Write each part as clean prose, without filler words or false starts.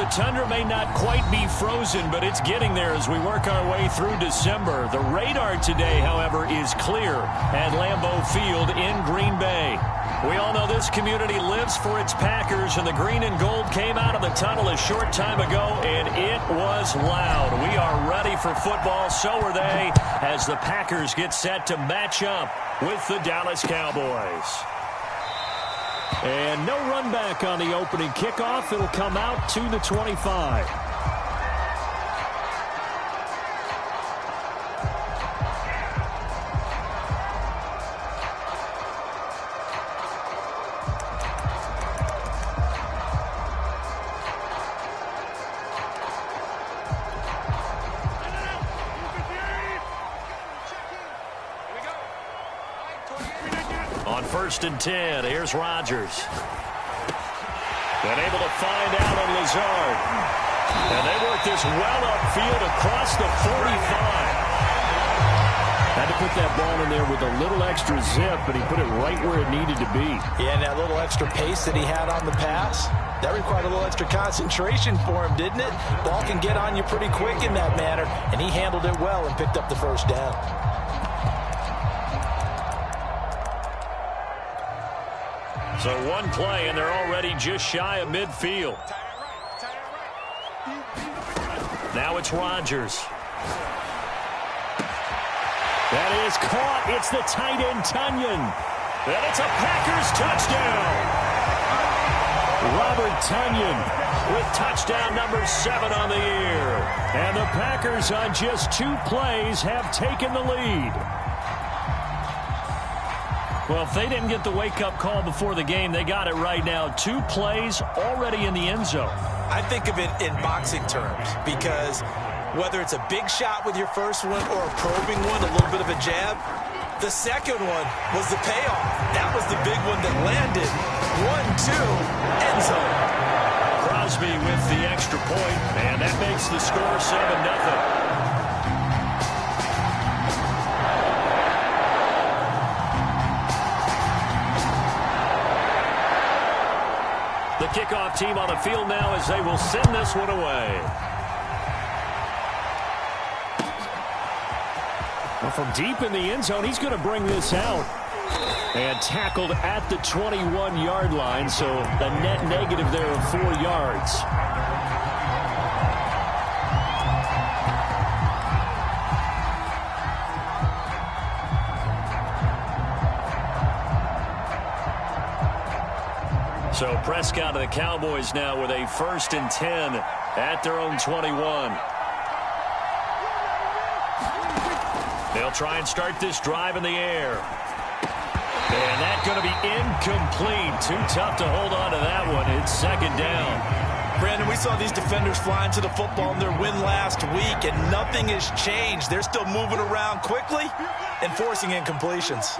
the tundra may not quite be frozen, but it's getting there as we work our way through December. The radar today, however, is clear at Lambeau Field in Green Bay. We all know this community lives for its Packers, and the green and gold came out of the tunnel a short time ago, and it was loud. We are ready for football, so are they, as the Packers get set to match up with the Dallas Cowboys. And no run back on the opening kickoff. It'll come out to the 25. On 1st and 10, here's Rodgers. Been able to find out on Lazard. And they work this well upfield across the 45. Had to put that ball in there with a little extra zip, but he put it right where it needed to be. Yeah, and that little extra pace that he had on the pass, that required a little extra concentration for him, didn't it? Ball can get on you pretty quick in that manner, and he handled it well and picked up the first down. So one play, and they're already just shy of midfield. Now it's Rodgers. That is caught. It's the tight end, Tunyon. And it's a Packers touchdown. Robert Tunyon with touchdown number 7 on the year. And the Packers on just 2 plays have taken the lead. Well, if they didn't get the wake-up call before the game, they got it right now. 2 plays already in the end zone. I think of it in boxing terms because whether it's a big shot with your first one or a probing one, a little bit of a jab, the second one was the payoff. That was the big one that landed. 1-2, end zone. Crosby with the extra point, and that makes the score 7-0. The kickoff team on the field now as they will send this one away. Well, from deep in the end zone, he's going to bring this out. And tackled at the 21-yard line, so a net negative there of 4 yards. So Prescott and the Cowboys now with a 1st and 10 at their own 21. They'll try and start this drive in the air. And that's going to be incomplete. Too tough to hold on to that one. It's 2nd down. Brandon, we saw these defenders flying to the football in their win last week, and nothing has changed. They're still moving around quickly and forcing incompletions.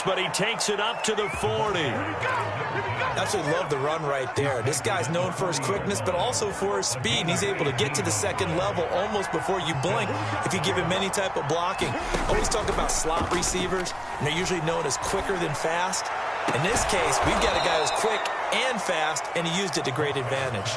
But he takes it up to the 40. I absolutely love the run right there. This guy's known for his quickness, but also for his speed. And he's able to get to the 2nd level almost before you blink if you give him any type of blocking. Always talk about slot receivers, and they're usually known as quicker than fast. In this case, we've got a guy who's quick and fast, and he used it to great advantage.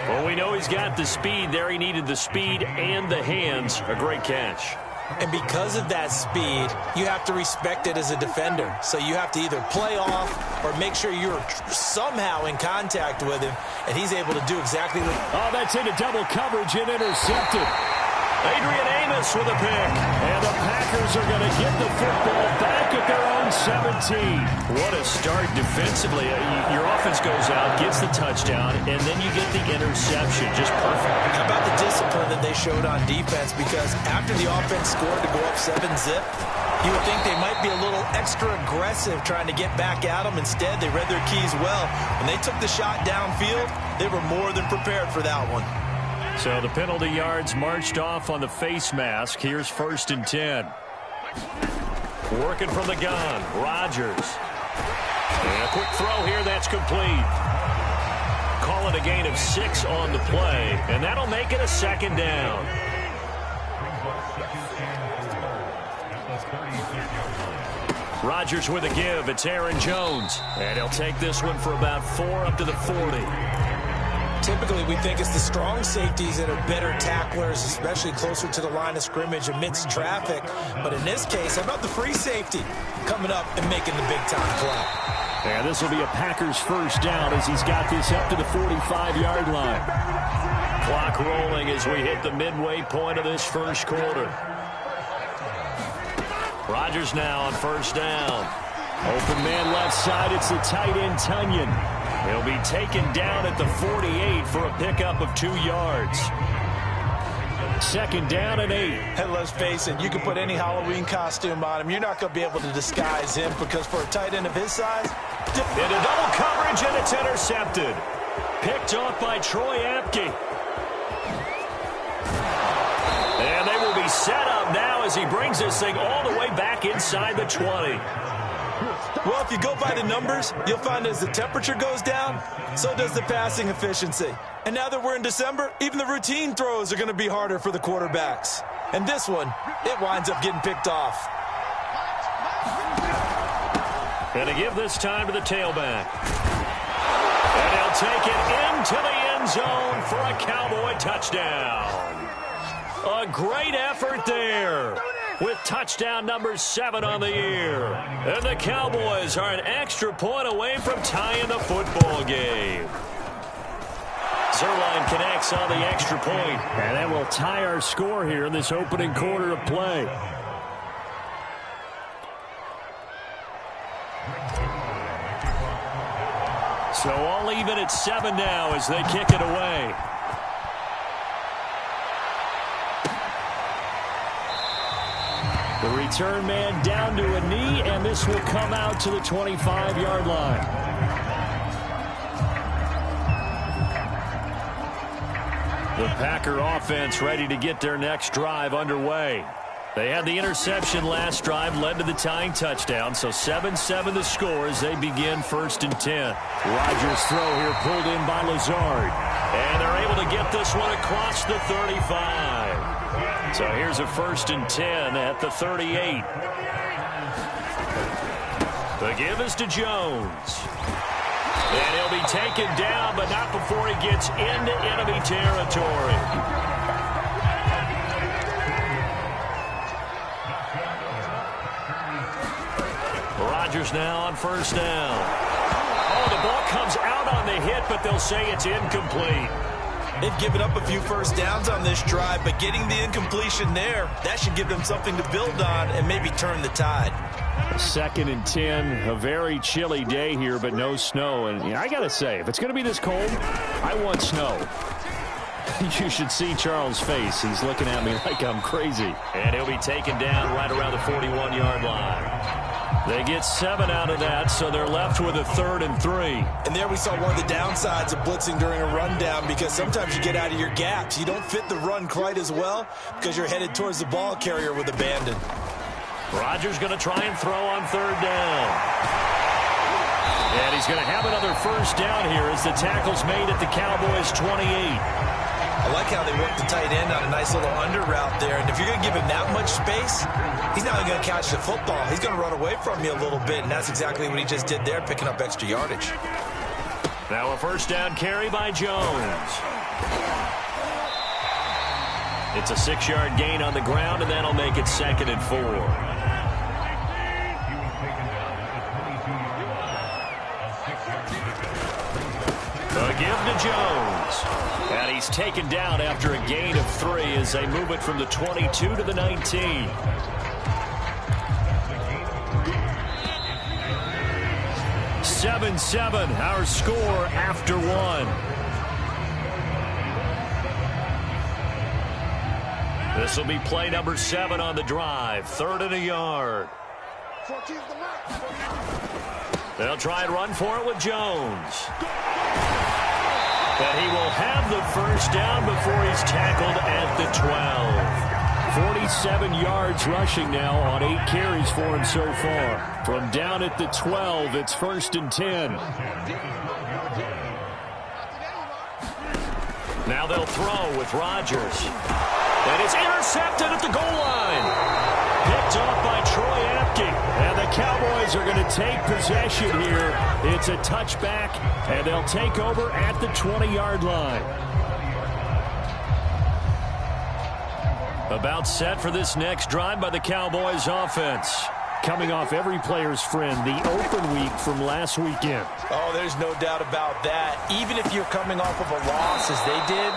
Well, we know he's got the speed there. He needed the speed and the hands. A great catch. And because of that speed, you have to respect it as a defender. So you have to either play off or make sure you're somehow in contact with him, and he's able to do exactly what... Oh, that's into double coverage and intercepted. Adrian Amos with a pick. And the Packers are going to get the football back at their own 17. What a start defensively. Your offense goes out, gets the touchdown, and then you get the interception. Just perfect. How about the discipline that they showed on defense? Because after the offense scored to go up 7-zip, you would think they might be a little extra aggressive trying to get back at them. Instead, they read their keys well. When they took the shot downfield, they were more than prepared for that one. So the penalty yards marched off on the face mask. Here's 1st and 10. Working from the gun, Rodgers. And a quick throw here, that's complete. Call it a gain of 6 on the play, and that'll make it a 2nd down. Rodgers with a give. It's Aaron Jones. And he'll take this one for about 4 up to the 40. Typically, we think it's the strong safeties that are better tacklers, especially closer to the line of scrimmage amidst traffic. But in this case, how about the free safety coming up and making the big-time play? And this will be a Packers first down as he's got this up to the 45-yard line. Clock rolling as we hit the midway point of this first quarter. Rodgers now on first down. Open man left side. It's the tight end, Tunyon. He'll be taken down at the 48 for a pickup of 2 yards. Second down and 8. And let's face it, you can put any Halloween costume on him. You're not going to be able to disguise him because for a tight end of his size... Into double coverage, and it's intercepted. Picked off by Troy Apke. And they will be set up now as he brings this thing all the way back inside the 20. Well, if you go by the numbers, you'll find as the temperature goes down, so does the passing efficiency. And now that we're in December, even the routine throws are going to be harder for the quarterbacks. And this one, it winds up getting picked off. And to give this time to the tailback. And he'll take it into the end zone for a Cowboy touchdown. A great effort there, with touchdown number 7 on the year. And the Cowboys are an extra point away from tying the football game. Zerline connects on the extra point. And that will tie our score here in this opening quarter of play. So all even at 7 now as they kick it away. The return man down to a knee, and this will come out to the 25-yard line. The Packer offense ready to get their next drive underway. They had the interception last drive, led to the tying touchdown, so 7-7 the score as they begin 1st and 10. Rodgers' throw here pulled in by Lazard. And they're able to get this one across the 35. So here's a 1st and 10 at the 38. The give is to Jones. And he'll be taken down, but not before he gets into enemy territory. Rodgers now on first down. Oh, the ball comes out on the hit, but they'll say it's incomplete. They've given up a few first downs on this drive, but getting the incompletion there, that should give them something to build on and maybe turn the tide. 2nd and 10, a very chilly day here, but no snow. And I got to say, if it's going to be this cold, I want snow. You should see Charles' face. He's looking at me like I'm crazy. And he'll be taken down right around the 41-yard line. They get 7 out of that, so they're left with a 3rd and 3. And there we saw one of the downsides of blitzing during a rundown, because sometimes you get out of your gaps. You don't fit the run quite as well because you're headed towards the ball carrier with abandon. Rodgers going to try and throw on 3rd down. And he's going to have another first down here as the tackle's made at the Cowboys' 28. I like how they work the tight end on a nice little under route there. And if you're going to give him that much space, he's not going to catch the football. He's going to run away from you a little bit, and that's exactly what he just did there, picking up extra yardage. Now a first down carry by Jones. It's a 6-yard gain on the ground, and that'll make it 2nd and 4. A give to Jones. And he's taken down after a gain of 3 as they move it from the 22 to the 19. Seven, our score after 1. This will be play number 7 on the drive. 3rd and a yard. They'll try and run for it with Jones. But he will have the first down before he's tackled at the 12. 47 yards rushing now on 8 carries for him so far. From down at the 12, it's 1st and 10. Now they'll throw with Rodgers. And it's intercepted at the goal line. Picked picked off by Troy Apke. And the Cowboys are going to take possession here. It's a touchback, and they'll take over at the 20-yard line. About set for this next drive by the Cowboys offense. Coming off every player's friend, the open week from last weekend. Oh, there's no doubt about that. Even if you're coming off of a loss as they did,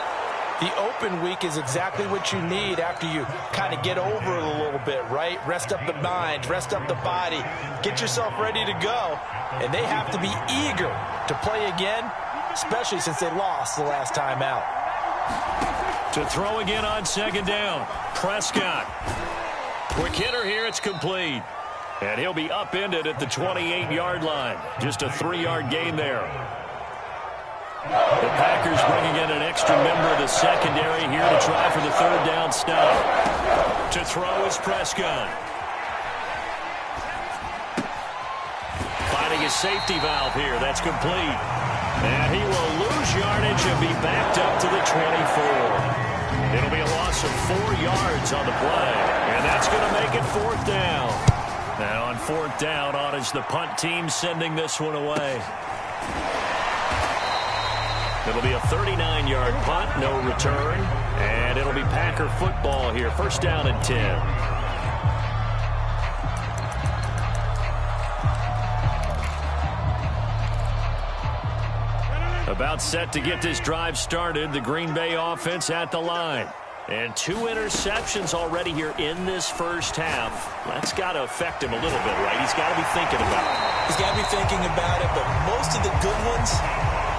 the open week is exactly what you need after you kind of get over it a little bit, right? Rest up the mind, rest up the body, get yourself ready to go. And they have to be eager to play again, especially since they lost the last time out. To throw again on second down, Prescott. Quick hitter here, it's complete. And he'll be upended at the 28-yard line. Just a 3-yard gain there. The Packers bringing in an extra member of the secondary here to try for the third down stop. To throw is Prescott. Finding his safety valve here. That's complete. And he will lose yardage and be backed up to the 24. It'll be a loss of 4 yards on the play. And that's going to make it fourth down. Now on fourth down, on is the punt team sending this one away. It'll be a 39-yard punt, no return. And it'll be Packer football here. First down and 10. About set to get this drive started. The Green Bay offense at the line. And 2 interceptions already here in this first half. That's got to affect him a little bit, right? He's got to be thinking about it. He's got to be thinking about it, but most of the good ones,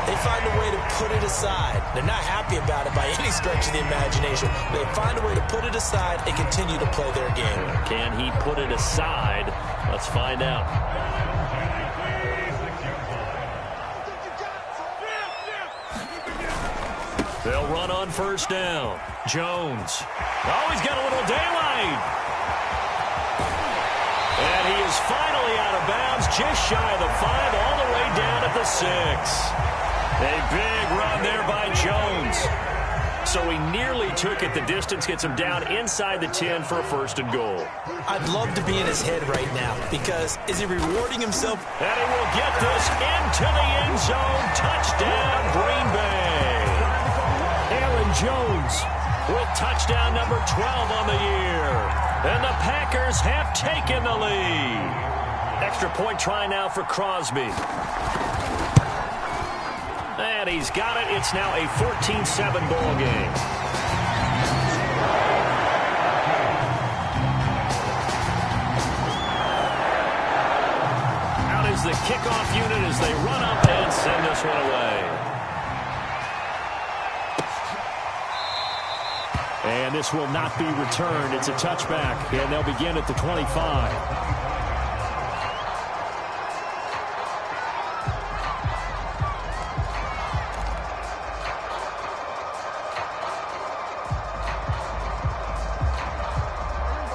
they find a way to put it aside. They're not happy about it by any stretch of the imagination. They find a way to put it aside and continue to play their game. Can he put it aside? Let's find out. They'll run on first down. Jones. Oh, he's got a little daylight. And he is finally out of bounds, just shy of the 5, all the way down at the 6. A big run there by Jones. So he nearly took it the distance, gets him down inside the 10 for a first and goal. I'd love to be in his head right now because is he rewarding himself? And he will get this into the end zone. Touchdown, Green Bay. Aaron Jones with touchdown number 12 on the year. And the Packers have taken the lead. Extra point try now for Crosby. And he's got it. It's now a 14-7 ball game. Out is the kickoff unit as they run up and send this one away. And this will not be returned. It's a touchback, and they'll begin at the 25.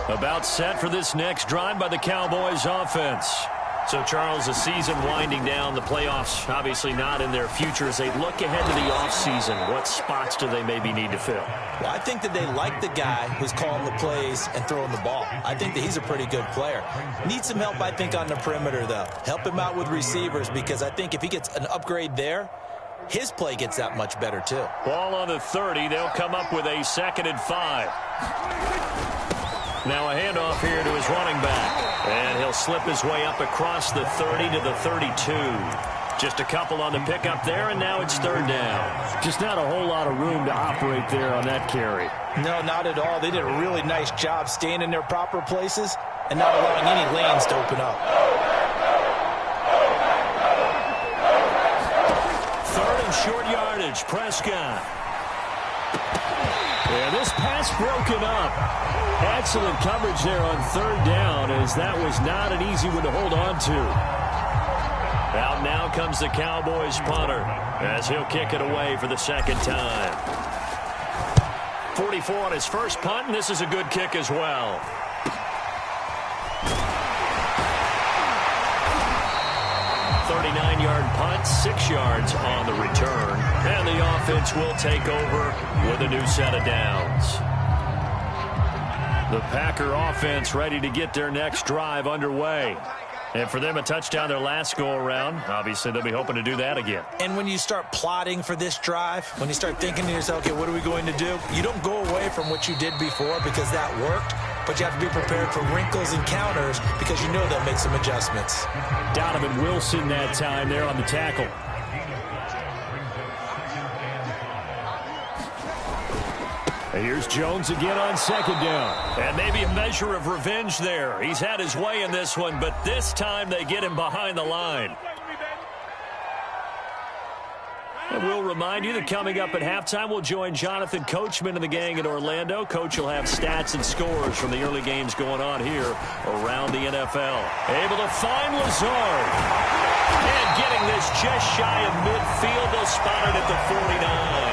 About set for this next drive by the Cowboys offense. So, Charles, the season winding down, the playoffs obviously not in their future. As they look ahead to the offseason, what spots do they maybe need to fill? Well, I think that they like the guy who's calling the plays and throwing the ball. I think that he's a pretty good player. Needs some help, I think, on the perimeter, though. Help him out with receivers because I think if he gets an upgrade there, his play gets that much better, too. Ball on the 30. They'll come up with a 2nd and 5. Now a handoff here to his running back. And he'll slip his way up across the 30 to the 32. Just a couple on the pickup there, and now it's third down. Just not a whole lot of room to operate there on that carry. No, not at all. They did a really nice job staying in their proper places and not allowing any lanes to open up. 3rd and short yardage, Prescott. And this pass broken up. Excellent coverage there on 3rd down, as that was not an easy one to hold on to. Out now comes the Cowboys punter as he'll kick it away for the 2nd time. 44 on his first punt, and this is a good kick as well. Yard punt, 6 yards on the return. And the offense will take over with a new set of downs. The Packer offense ready to get their next drive underway. And for them, a touchdown their last go-around. Obviously, they'll be hoping to do that again. And when you start plotting for this drive, when you start thinking to yourself, okay, what are we going to do? You don't go away from what you did before because that worked, but you have to be prepared for wrinkles and counters because you know they'll make some adjustments. Donovan Wilson that time there on the tackle. Here's Jones again on second down. And maybe a measure of revenge there. He's had his way in this one, but this time they get him behind the line. And we'll remind you that coming up at halftime, we'll join Jonathan Coachman and the gang in Orlando. Coach will have stats and scores from the early games going on here around the NFL. Able to find Lazard. And getting this just shy of midfield. They'll spot it at the 49.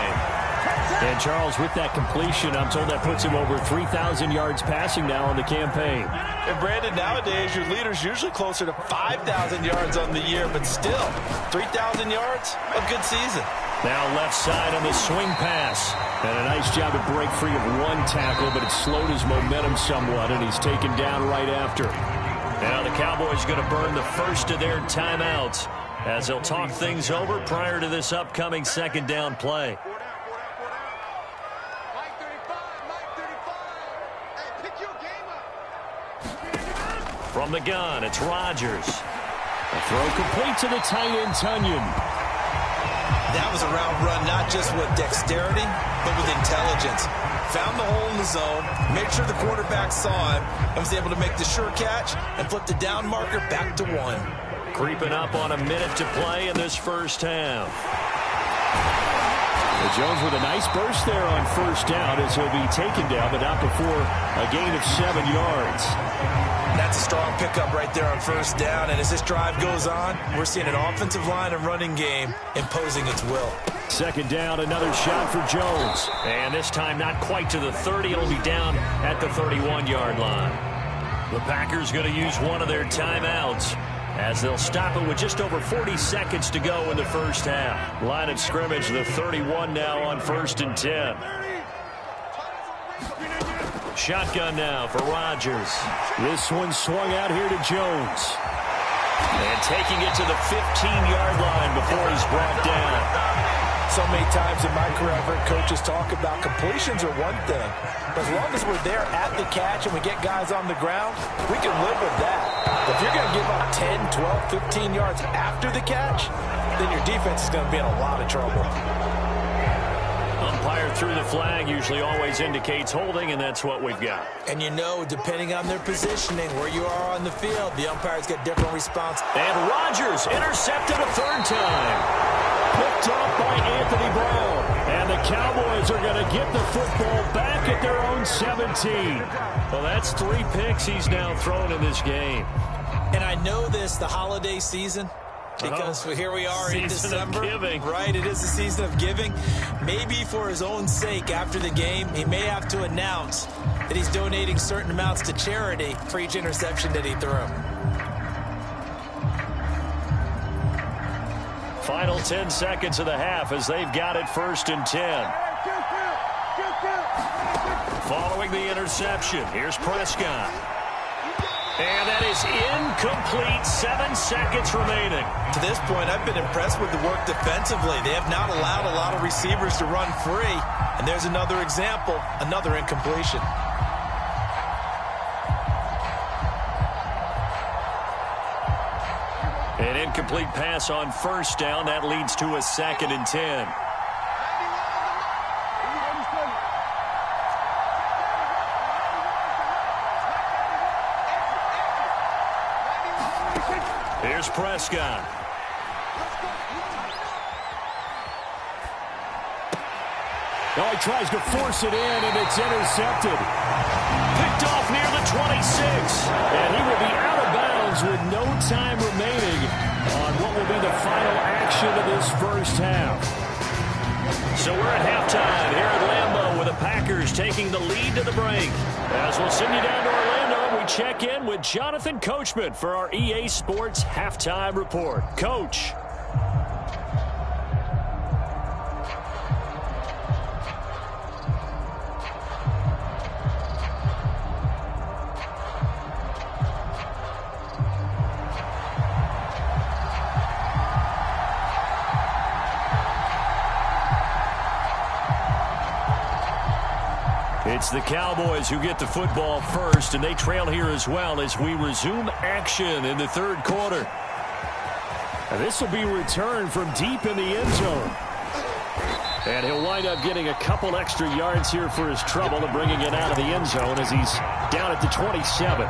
And, Charles, with that completion, I'm told that puts him over 3,000 yards passing now on the campaign. And, Brandon, nowadays your leader's usually closer to 5,000 yards on the year, but still, 3,000 yards, a good season. Now left side on the swing pass. And a nice job to break free of one tackle, but it slowed his momentum somewhat, and he's taken down right after. Now the Cowboys going to burn the first of their timeouts as they'll talk things over prior to this upcoming second down play. From the gun, it's Rodgers. A throw complete to the tight end, Tunyon. That was a route run, not just with dexterity, but with intelligence. Found the hole in the zone, made sure the quarterback saw him, and was able to make the sure catch and flip the down marker back to 1. Creeping up on a minute to play in this first half. Jones with a nice burst there on first down as he'll be taken down, but not before a gain of 7 yards. That's a strong pickup right there on first down, and as this drive goes on, we're seeing an offensive line and running game imposing its will. Second down, another shot for Jones. And this time not quite to the 30. It'll be down at the 31-yard line. The Packers going to use one of their timeouts as they'll stop it with just over 40 seconds to go in the first half. Line of scrimmage, the 31 now on 1st and 10. Shotgun now for Rodgers. This one swung out here to Jones. And taking it to the 15-yard line before he's brought down. So many times in my career, I've heard coaches talk about completions are one thing. But as long as we're there at the catch and we get guys on the ground, we can live with that. But if you're going to give up 10, 12, 15 yards after the catch, then your defense is going to be in a lot of trouble. Umpire through the flag usually always indicates holding, and that's what we've got. And you know, depending on their positioning, where you are on the field, the umpires get different response. And Rodgers intercepted a third time. Picked up by Anthony Brown. And the Cowboys are going to get the football back at their own 17. Well, that's 3 picks he's now thrown in this game. And I know this, the holiday season, because here we are in December. Right, it is the season of giving. Maybe for his own sake after the game, he may have to announce that he's donating certain amounts to charity for each interception that he threw. Final 10 seconds of the half as they've got it 1st and 10. Following the interception, here's Prescott. And that is incomplete. 7 seconds remaining. To this point, I've been impressed with the work defensively. They have not allowed a lot of receivers to run free. And there's another example, another incompletion. An incomplete pass on first down. That leads to a 2nd and 10. Here's Prescott. Oh, he tries to force it in, and it's intercepted. Picked off near the 26. And he will be out of bounds with no time remaining on what will be the final action of this first half. So we're at halftime here at Lambeau with the Packers taking the lead to the break. As we'll send you down to Orlando, we check in with Jonathan Coachman for our EA Sports Halftime Report. Coach. It's the Cowboys who get the football first, and they trail here as well as we resume action in the third quarter. And this will be returned from deep in the end zone. And he'll wind up getting a couple extra yards here for his trouble and bringing it out of the end zone as he's down at the 27.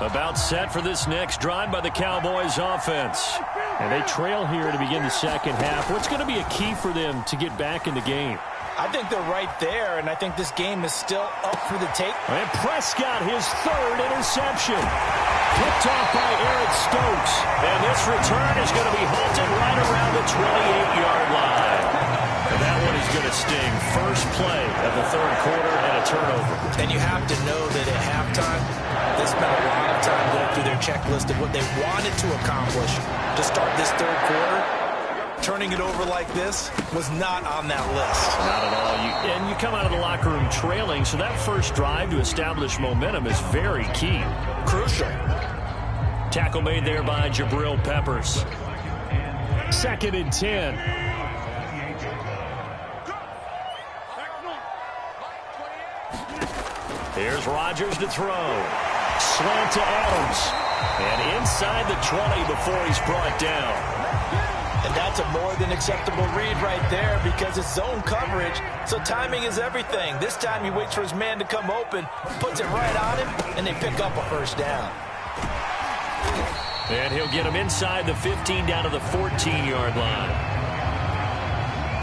About set for this next drive by the Cowboys offense. And they trail here to begin the second half. What's going to be a key for them to get back in the game? I think they're right there, and I think this game is still up for the take. And Prescott, his third interception. Picked off by Eric Stokes. And this return is going to be halted right around the 28-yard line. And that one is going to sting. First play of the third quarter and a turnover. And you have to know that at halftime, they spent a lot of time going through their checklist of what they wanted to accomplish to start this third quarter. Turning it over like this was not on that list. Not at all. And you come out of the locker room trailing, so that first drive to establish momentum is very key. Crucial. Tackle made there by Jabril Peppers. 2nd and 10. Here's Rodgers to throw. Slant to Adams. And inside the 20 before he's brought down. And that's a more than acceptable read right there because it's zone coverage, so timing is everything. This time he waits for his man to come open, puts it right on him, and they pick up a first down. And he'll get him inside the 15 down to the 14-yard line.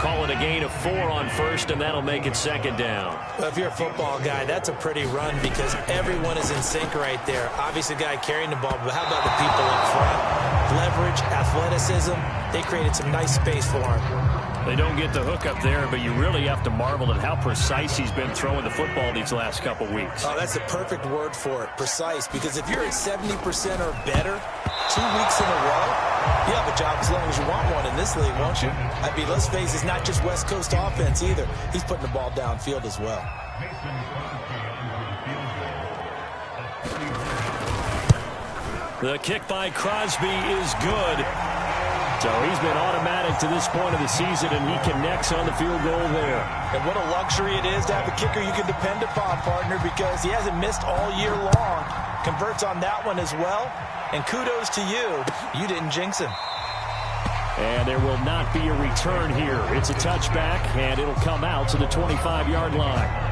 Call it a gain of 4 on first, and that'll make it second down. Well, if you're a football guy, that's a pretty run because everyone is in sync right there. Obviously, the guy carrying the ball, but how about the people up front? Leverage, athleticism, they created some nice space for him. They don't get the hook up there, but you really have to marvel at how precise he's been throwing the football these last couple weeks. Oh, that's the perfect word for it, precise, because if you're at 70% or better 2 weeks in a row, you have a job as long as you want one in this league, won't you? I mean, let's face it, it's not just West Coast offense either. He's putting the ball downfield as well. The kick by Crosby is good. So he's been automatic to this point of the season, and he connects on the field goal there. And what a luxury it is to have a kicker you can depend upon, partner, because he hasn't missed all year long. Converts on that one as well. And kudos to you. You didn't jinx him. And there will not be a return here. It's a touchback, and it'll come out to the 25-yard line.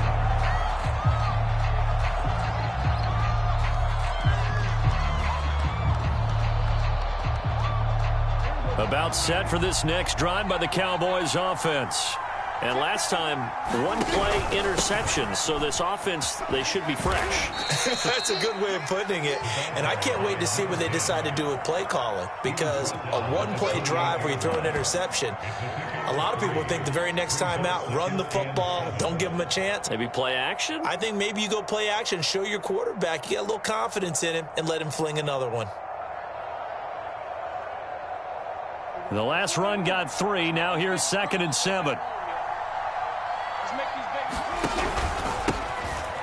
About set for this next drive by the Cowboys offense. And last time, one-play interception. So this offense, they should be fresh. That's a good way of putting it. And I can't wait to see what they decide to do with play calling. Because a one-play drive where you throw an interception, a lot of people think the very next time out, run the football, don't give them a chance. Maybe play action? I think maybe you go play action, show your quarterback, you get a little confidence in him, and let him fling another one. The last run got 3. Now here's 2nd and 7.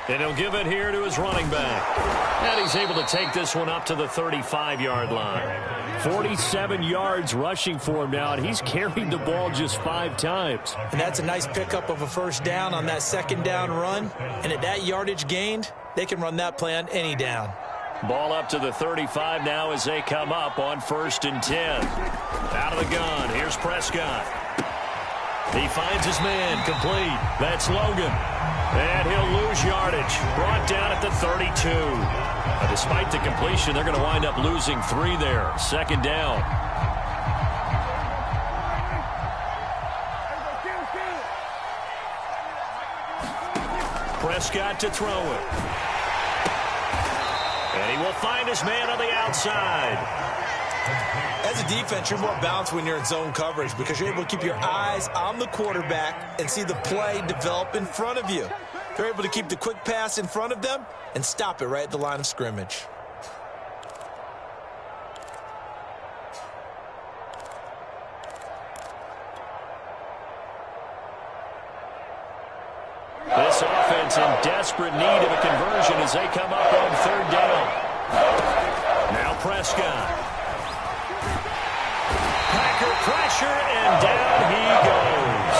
And he'll give it here to his running back. And he's able to take this one up to the 35-yard line. 47 yards rushing for him now, and he's carried the ball just 5 times. And that's a nice pickup of a first down on that second down run. And at that yardage gained, they can run that play on any down. Ball up to the 35 now as they come up on 1st and 10. Out of the gun, here's Prescott. He finds his man, complete. That's Logan. And he'll lose yardage. Brought down at the 32. Despite the completion, they're going to wind up losing 3 there. 2nd down. Prescott to throw it. And he will find his man on the outside. As a defense, you're more balanced when you're in zone coverage because you're able to keep your eyes on the quarterback and see the play develop in front of you. They're able to keep the quick pass in front of them and stop it right at the line of scrimmage. This offense in desperate need of a conversion as they come up on third down. Now Prescott. Packer pressure, and down he goes.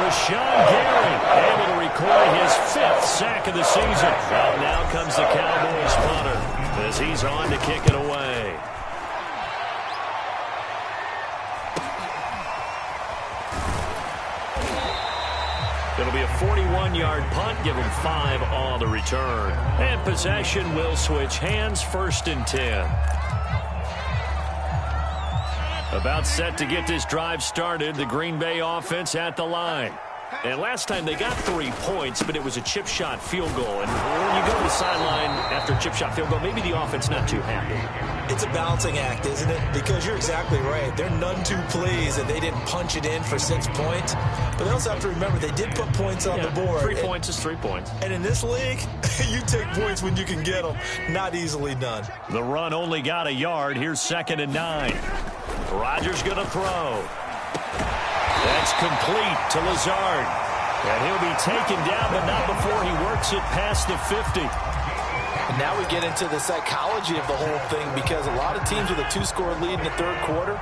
Rashawn Gary able to record his 5th sack of the season. Out now comes the Cowboys punter as he's on to kick it away. It'll be a 41-yard punt, give him 5 on the return. And possession will switch hands, 1st and 10. About set to get this drive started, the Green Bay offense at the line. And last time they got 3 points, but it was a chip shot field goal. And when you go to the sideline after a chip shot field goal, maybe the offense not too happy. It's a balancing act, isn't it? Because you're exactly right. They're none too pleased that they didn't punch it in for 6 points. But they also have to remember they did put points on the board. 3 points is 3 points. And in this league, you take points when you can get them. Not easily done. The run only got a yard. Here's 2nd and 9. Rodgers going to throw. That's complete to Lazard. And he'll be taken down, but not before he works it past the 50. And now we get into the psychology of the whole thing, because a lot of teams with a 2-score lead in the 3rd quarter,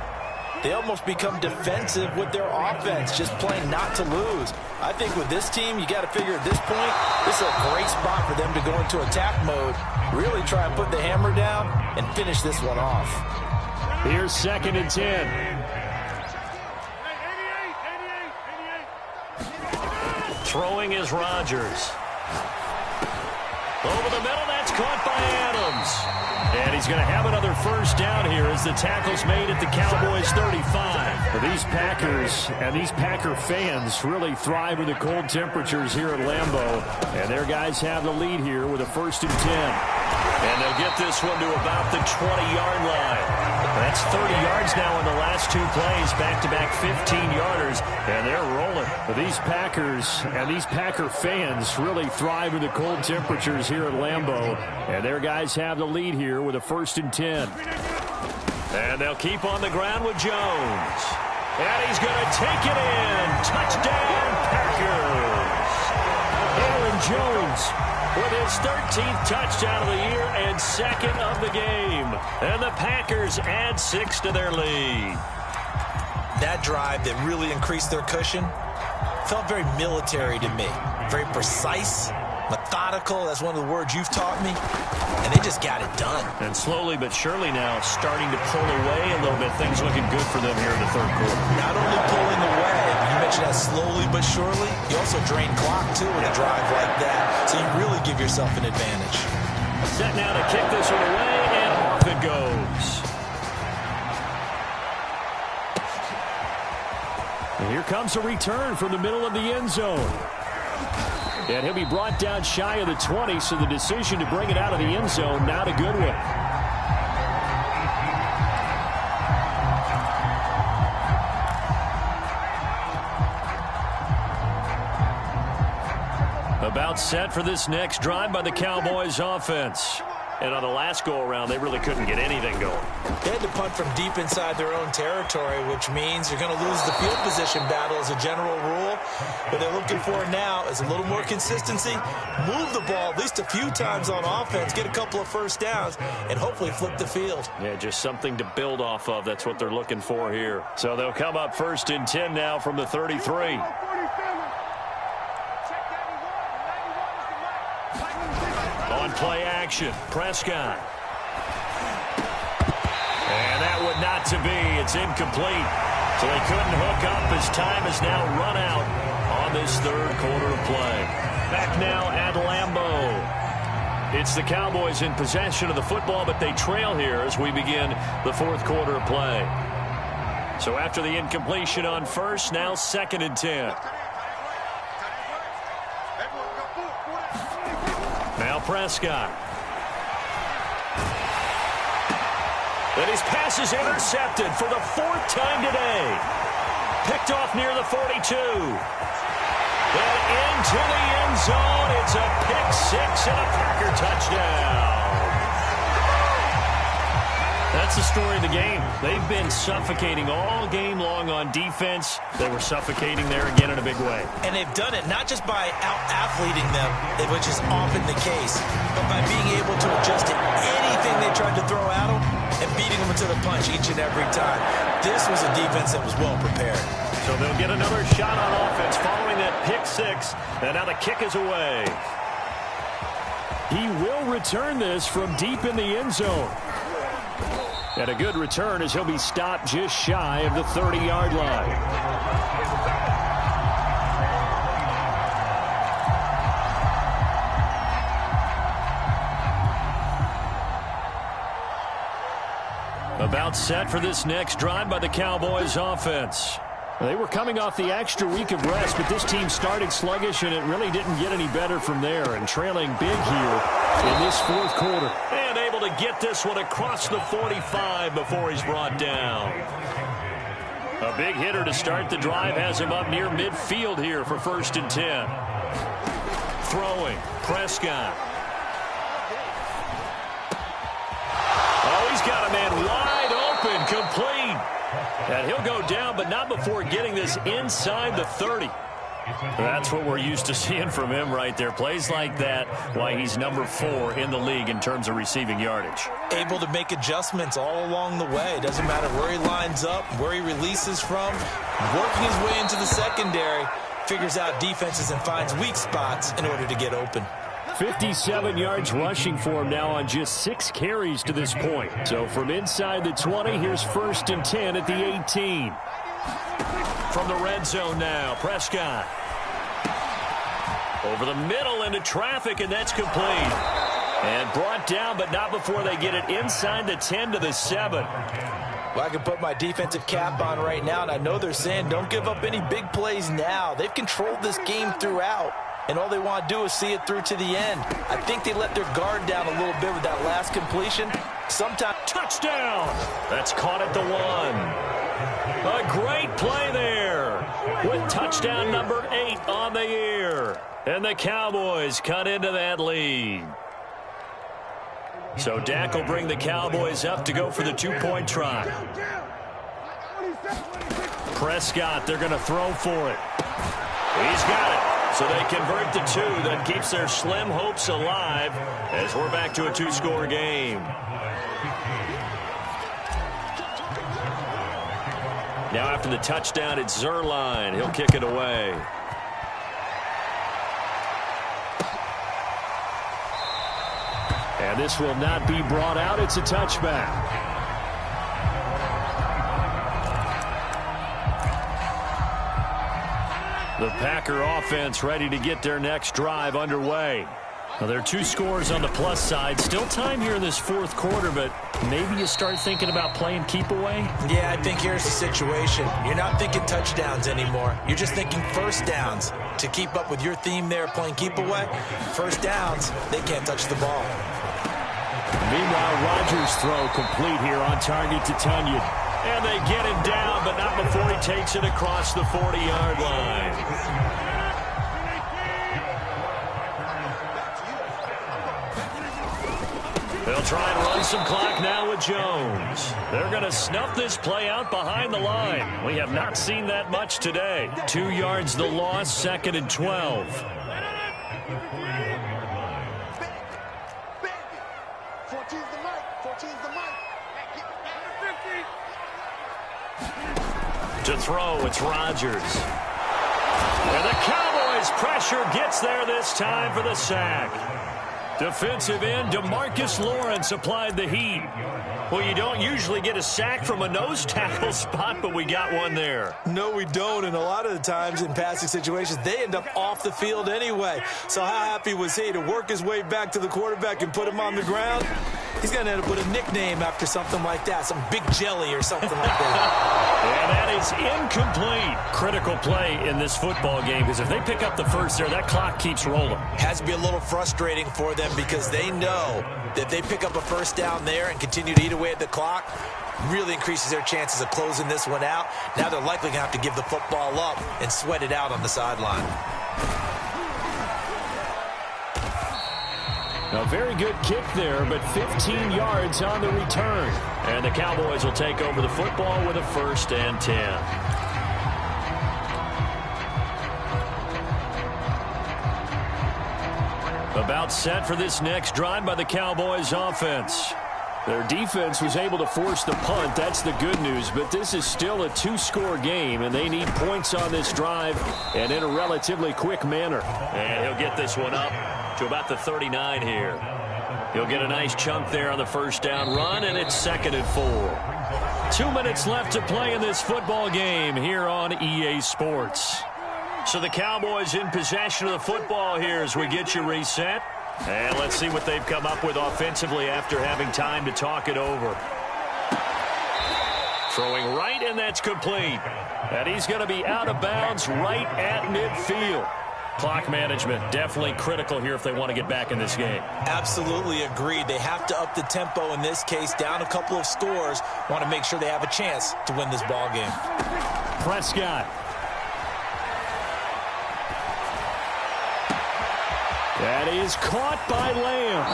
they almost become defensive with their offense, just playing not to lose. I think with this team, you got to figure at this point, this is a great spot for them to go into attack mode, really try and put the hammer down and finish this one off. Here's 2nd and 10. Throwing is Rodgers. Over the middle, that's caught by Adams. And he's going to have another 1st down here as the tackle's made at the Cowboys' 35. These Packers and these Packer fans really thrive in the cold temperatures here at Lambeau. And their guys have the lead here with a 1st and 10. And they'll get this one to about the 20-yard line. That's 30 yards now in the last 2 plays, back-to-back 15-yarders, and they're rolling. But these Packers and these Packer fans really thrive in the cold temperatures here at Lambeau, and their guys have the lead here with a 1st and 10. And they'll keep on the ground with Jones. And he's going to take it in. Touchdown, Packers. Aaron Jones with his 13th touchdown of the year and 2nd of the game. And the Packers add 6 to their lead. That drive that really increased their cushion felt very military to me. Very precise, methodical. That's one of the words you've taught me. And they just got it done. And slowly but surely now starting to pull away a little bit. Things looking good for them here in the 3rd quarter. Not only pulling away, you mentioned that slowly but surely, you also drain clock too with a drive like that. So you really give yourself an advantage. Set now to kick this one away, and off it goes. And here comes a return from the middle of the end zone. And he'll be brought down shy of the 20, so the decision to bring it out of the end zone, not a good one. About set for this next drive by the Cowboys offense. And on the last go-around, they really couldn't get anything going. They had to punt from deep inside their own territory, which means you're going to lose the field position battle as a general rule. What they're looking for now is a little more consistency, move the ball at least a few times on offense, get a couple of 1st downs, and hopefully flip the field. Yeah, just something to build off of. That's what they're looking for here. So they'll come up 1st and 10 now from the 33. On play action, Prescott. And that would not to be. It's incomplete. So they couldn't hook up as time has now run out on this 3rd quarter of play. Back now at Lambeau. It's the Cowboys in possession of the football, but they trail here as we begin the 4th quarter of play. So after the incompletion on 1st, now 2nd and 10. Now Prescott. Then his pass is intercepted for the 4th time today. Picked off near the 42. Then into the end zone. It's a pick 6 and a Packer touchdown. That's the story of the game. They've been suffocating all game long on defense. They were suffocating there again in a big way. And they've done it not just by out-athleting them, which is often the case, but by being able to adjust to anything they tried to throw at them and beating them to the punch each and every time. This was a defense that was well prepared. So they'll get another shot on offense following that pick six. And now the kick is away. He will return this from deep in the end zone. And a good return as he'll be stopped just shy of the 30-yard line. About set for this next drive by the Cowboys offense. They were coming off the extra week of rest, but this team started sluggish, and it really didn't get any better from there, and trailing big here in this fourth quarter. And able to get this one across the 45 before he's brought down. A big hitter to start the drive has him up near midfield here for 1st and 10. Throwing, Prescott. Oh, he's got a man wide open, complete. And he'll go down, but not before getting this inside the 30. That's what we're used to seeing from him right there. Plays like that, why he's number 4 in the league in terms of receiving yardage. Able to make adjustments all along the way. Doesn't matter where he lines up, where he releases from. Working his way into the secondary. Figures out defenses and finds weak spots in order to get open. 57 yards rushing for him now on just 6 carries to this point. So from inside the 20, here's 1st and 10 at the 18. From the red zone now, Prescott. Over the middle into traffic, and that's complete. And brought down, but not before they get it inside the 10 to the 7. Well, I can put my defensive cap on right now, and I know they're saying don't give up any big plays now. They've controlled this game throughout. And all they want to do is see it through to the end. I think they let their guard down a little bit with that last completion. Sometimes touchdown. That's caught at the 1. A great play there with touchdown number 8 on the year. And the Cowboys cut into that lead. So Dak will bring the Cowboys up to go for the 2-point try. Prescott, they're going to throw for it. He's got it. So they convert the 2. That keeps their slim hopes alive as we're back to a 2-score game. Now after the touchdown, it's Zerline. He'll kick it away. And this will not be brought out. It's a touchback. The Packer offense ready to get their next drive underway. Now, there are 2 scores on the plus side. Still time here in this fourth quarter, but maybe you start thinking about playing keep away? Yeah, I think here's the situation. You're not thinking touchdowns anymore. You're just thinking first downs. To keep up with your theme there, playing keep away, first downs, they can't touch the ball. Meanwhile, Rodgers' throw complete here on target to Tunyon. And they get him down, but not before he takes it across the 40-yard line. They'll try and run some clock now with Jones. They're going to snuff this play out behind the line. We have not seen that much today. 2 yards the loss, 2nd and 12. To throw, it's Rodgers. And the Cowboys' pressure gets there this time for the sack. Defensive end DeMarcus Lawrence applied the heat. Well, you don't usually get a sack from a nose tackle spot, but we got one there. No, we don't, and a lot of the times in passing situations, they end up off the field anyway. So how happy was he to work his way back to the quarterback and put him on the ground? He's going to end up with a nickname after something like that, some Big Jelly or something like that. And that is incomplete. Critical play in this football game, because if they pick up the first there, that clock keeps rolling. Has to be a little frustrating for them because they know that if they pick up a first down there and continue to eat away at the clock, really increases their chances of closing this one out. Now they're likely going to have to give the football up and sweat it out on the sideline. A very good kick there, but 15 yards on the return. And the Cowboys will take over the football with a 1st and 10. About set for this next drive by the Cowboys offense. Their defense was able to force the punt. That's the good news. But this is still a 2-score game, and they need points on this drive and in a relatively quick manner. And he'll get this one up to about the 39 here. He'll get a nice chunk there on the 1st down run, and it's 2nd and 4. 2 minutes left to play in this football game here on EA Sports. So the Cowboys in possession of the football here as we get you reset. And let's see what they've come up with offensively after having time to talk it over. Throwing right, and that's complete. And he's going to be out of bounds right at midfield. Clock management definitely critical here if they want to get back in this game. Absolutely agreed. They have to up the tempo in this case, down a couple of scores. Want to make sure they have a chance to win this ball game. Prescott. That is caught by Lamb.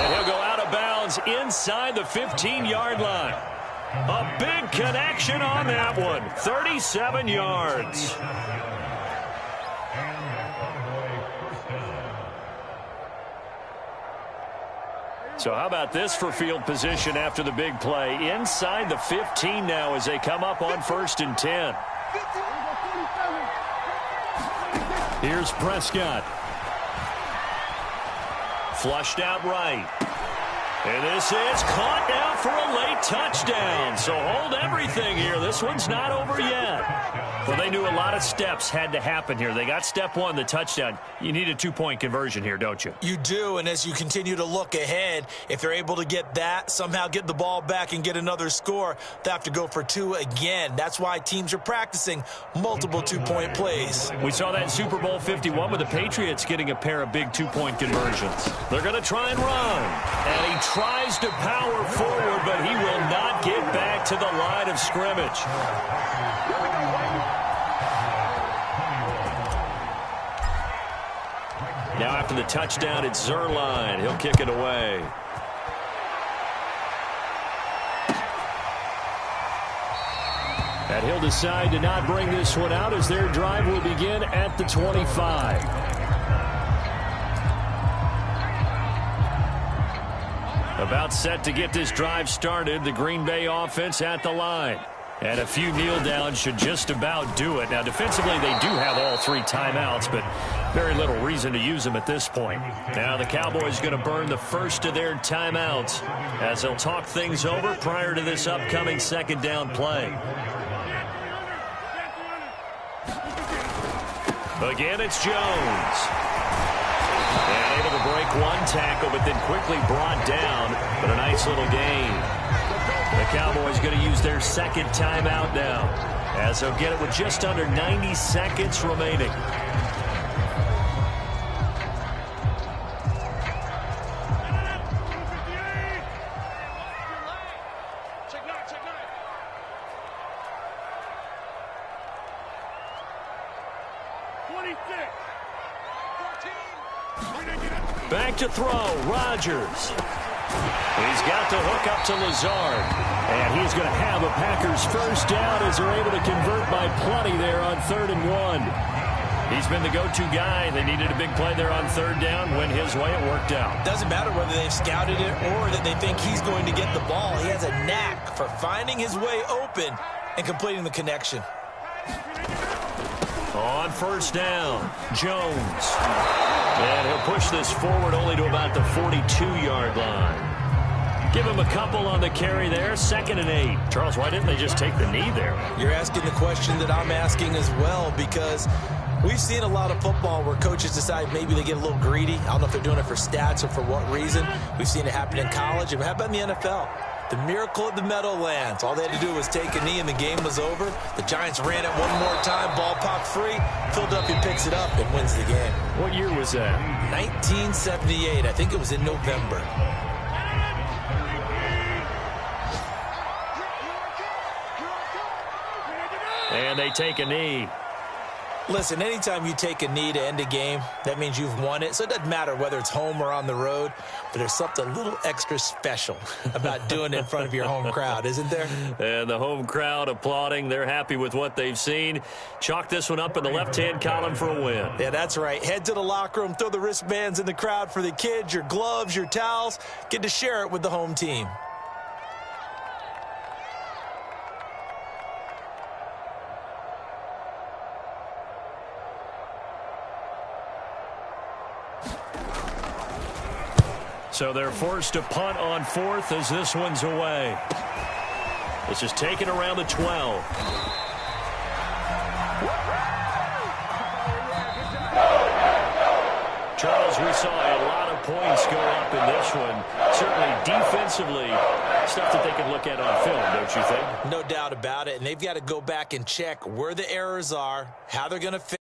And he'll go out of bounds inside the 15-yard line. A big connection on that one. 37 yards. So how about this for field position after the big play? Inside the 15 now as they come up on 1st and 10. Here's Prescott. Flushed out right. And this is caught now for a late touchdown. So hold everything here. This one's not over yet. Well, they knew a lot of steps had to happen here. They got step 1, the touchdown. You need a 2-point conversion here, don't you? You do, and as you continue to look ahead, if they're able to get that, somehow get the ball back and get another score, they have to go for 2 again. That's why teams are practicing multiple 2-point plays. We saw that in Super Bowl 51 with the Patriots getting a pair of big 2-point conversions. They're going to try and run. And he tries to power forward, but he will not get back to the line of scrimmage. Now after the touchdown, it's Zerline. He'll kick it away. And he'll decide to not bring this one out as their drive will begin at the 25. About set to get this drive started. The Green Bay offense at the line. And a few kneel downs should just about do it. Now, defensively, they do have all 3 timeouts, but very little reason to use them at this point. Now, the Cowboys going to burn the first of their timeouts as they'll talk things over prior to this upcoming 2nd down play. Again, it's Jones. And able to break 1 tackle, but then quickly brought down. But a nice little gain. The Cowboys going to use their 2nd timeout now, as they'll get it with just under 90 seconds remaining. Back to throw, Rodgers. He's got the hook up to Lazard. And he's going to have a Packers 1st down as they're able to convert by plenty there on 3rd and 1. He's been the go-to guy. They needed a big play there on 3rd down. Went his way, it worked out. Doesn't matter whether they've scouted it or that they think he's going to get the ball. He has a knack for finding his way open and completing the connection. On 1st down, Jones. And he'll push this forward only to about the 42-yard line. Give him a couple on the carry there. 2nd and 8. Charles, why didn't they just take the knee there? You're asking the question that I'm asking as well, because we've seen a lot of football where coaches decide maybe they get a little greedy. I don't know if they're doing it for stats or for what reason. We've seen it happen in college. And how about in the NFL? The miracle of the Meadowlands. All they had to do was take a knee and the game was over. The Giants ran it one more time. Ball popped free. Philadelphia picks it up and wins the game. What year was that? 1978. I think it was in November. And they take a knee. Listen, anytime you take a knee to end a game, that means you've won it. So it doesn't matter whether it's home or on the road, but there's something a little extra special about doing it in front of your home crowd, isn't there? And the home crowd applauding. They're happy with what they've seen. Chalk this one up in the left-hand column for a win. Yeah, that's right. Head to the locker room, throw the wristbands in the crowd for the kids, your gloves, your towels. Get to share it with the home team. So they're forced to punt on fourth as this one's away. This is taken around the 12. Charles, we saw a lot of points go up in this one. Certainly defensively, stuff that they can look at on film, don't you think? No doubt about it. And they've got to go back and check where the errors are, how they're going to fix